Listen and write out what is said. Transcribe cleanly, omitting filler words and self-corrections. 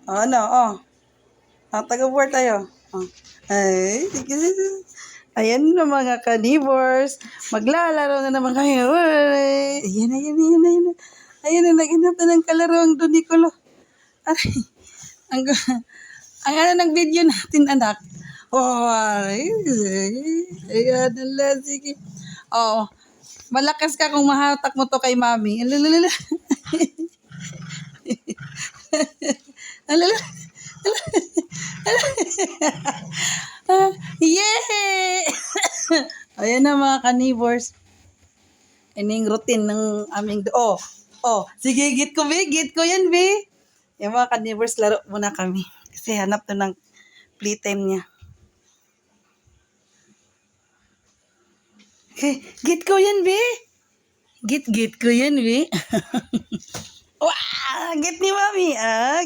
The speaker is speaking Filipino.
Oh, ano, oh. Taga-board tayo. Oh. Ay, sige, sige. Ayan na mga kanibors. Maglalaro na naman kayo. Ay, ayan, ayan, ayan, ayan. Ayan na, naghanap na ng kalaro ang Don Nicolo. Ay, ang, ang ano ng video natin, anak. Oh, ay, ayan, ala, sige. Oh, malakas ka kung mahatak mo to kay mami. Alalala. Alalala. Yay! Ayan na mga kanibors. Ining routine ng aming oh, sige, git ko yan, be. Yung mga kanibors, laro muna kami. Kasi hanap to ng playtime niya. Git ko yan, be. Git ko yan, be. Wah! Git ni mami, ah.